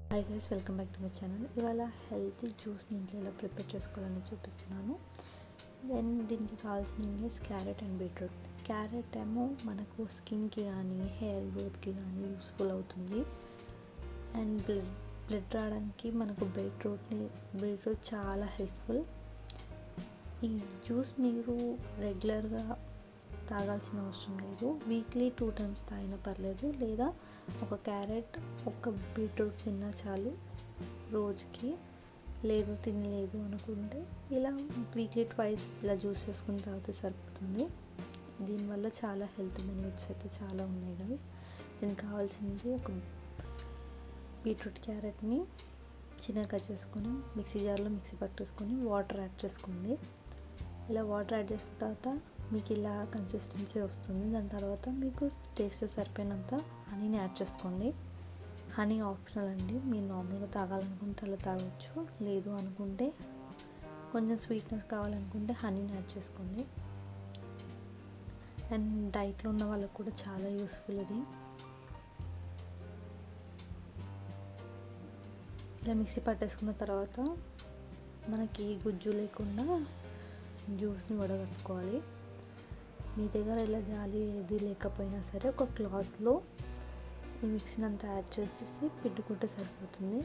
Hi guys, welcome back to my channel. ఇవాళ healthy జ్యూస్ని ఇంట్లో ఎలా ప్రిపేర్ చేసుకోవాలని చూపిస్తున్నాను. దెన్ దీనికి కావాల్సిన ingredients carrot and beetroot. Carrot ఏమో మనకు స్కిన్కి కానీ హెయిర్ గ్రోత్కి కానీ యూస్ఫుల్ అవుతుంది. అండ్ బ్లడ్ రావడానికి మనకు బీట్రూట్ చాలా హెల్ప్ఫుల్. ఈ జ్యూస్ మీరు రెగ్యులర్గా తాగాల్సిన అవసరం లేదు. వీక్లీ 2 times తాగినా పర్లేదు, లేదా ఒక క్యారెట్ ఒక బీట్రూట్ తిన్నా చాలు రోజుకి. లేదు తినలేదు అనుకుంటే ఇలా వీక్లీ 2 ఇలా జ్యూస్ చేసుకుని తాగితే సరిపోతుంది. దీనివల్ల చాలా హెల్త్ బెనిఫిట్స్ అయితే చాలా ఉన్నాయి గైస్. దీనికి కావాల్సింది ఒక బీట్రూట్ క్యారెట్ని చిన్నగా కట్ చేసుకొని మిక్సీ జార్లో మిక్సీ పట్టేసుకొని వాటర్ యాడ్ చేసుకోండి. ఇలా వాటర్ యాడ్ చేసిన తర్వాత మీకు ఇలా కన్సిస్టెన్సీ వస్తుంది. దాని తర్వాత మీకు టేస్ట్ సరిపోయినంత హనీని యాడ్ చేసుకోండి. హనీ ఆప్షనల్ అండి, మీరు నార్మల్గా తాగాలనుకుంటే అలా తాగొచ్చు. లేదు అనుకుంటే కొంచెం స్వీట్నెస్ కావాలనుకుంటే హనీని యాడ్ చేసుకోండి. అండ్ డైట్లో ఉన్న వాళ్ళకు కూడా చాలా యూస్ఫుల్ ఇది. ఇలా మిక్సీ పట్టేసుకున్న తర్వాత మనకి గుజ్జు లేకుండా జ్యూస్ని వడగట్టుకోవాలి. మీ దగ్గర ఇలా జాలి ఏది లేకపోయినా సరే ఒక క్లాత్లో ఈ మిక్సీని అంతా యాడ్ చేసేసి పిండుకుంటే సరిపోతుంది.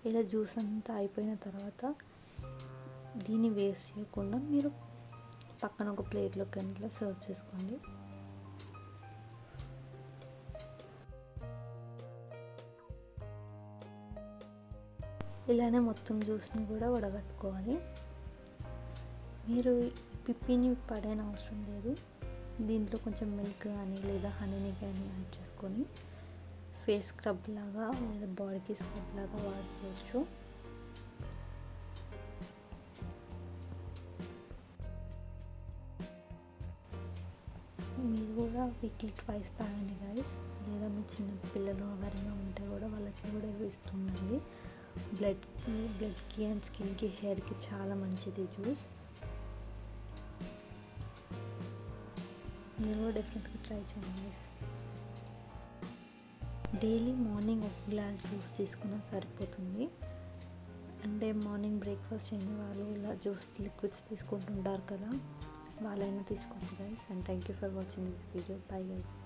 ఇలా జ్యూస్ అంతా అయిపోయిన తర్వాత దీన్ని వేస్ట్ చేయకుండా మీరు పక్కన ఒక ప్లేట్లోకి ఇట్లా సర్వ్ చేసుకోండి. ఇలానే మొత్తం జ్యూస్ని కూడా వడగట్టుకోవాలి. మీరు పిప్పిని పడేన అవసరం లేదు. దీంట్లో కొంచెం మిల్క్ కానీ లేదా హనీని కానీ యాడ్ చేసుకొని ఫేస్ స్క్రబ్ లాగా లేదా బాడీకి స్క్రబ్ లాగా వాడుకోవచ్చు. మీరు కూడా వీక్లీ 2 తాగండి గైస్. లేదా మీ చిన్న పిల్లలు ఎవరైనా ఉంటే కూడా వాళ్ళకి కూడా ఇస్తుండండి. బ్లడ్కి అండ్ స్కిన్కి హెయిర్కి చాలా మంచిది జ్యూస్. మీరు కూడా డెఫినెట్గా ట్రై చేయండి గైస్. డైలీ మార్నింగ్ ఒక గ్లాస్ జ్యూస్ తీసుకున్నా సరిపోతుంది. అంటే మార్నింగ్ బ్రేక్ఫాస్ట్ చేయని వాళ్ళు ఇలా జ్యూస్ లిక్విడ్స్ తీసుకుంటుంటారు కదా, వాళ్ళైనా తీసుకోండి guys. And thank you for watching this video. Bye guys.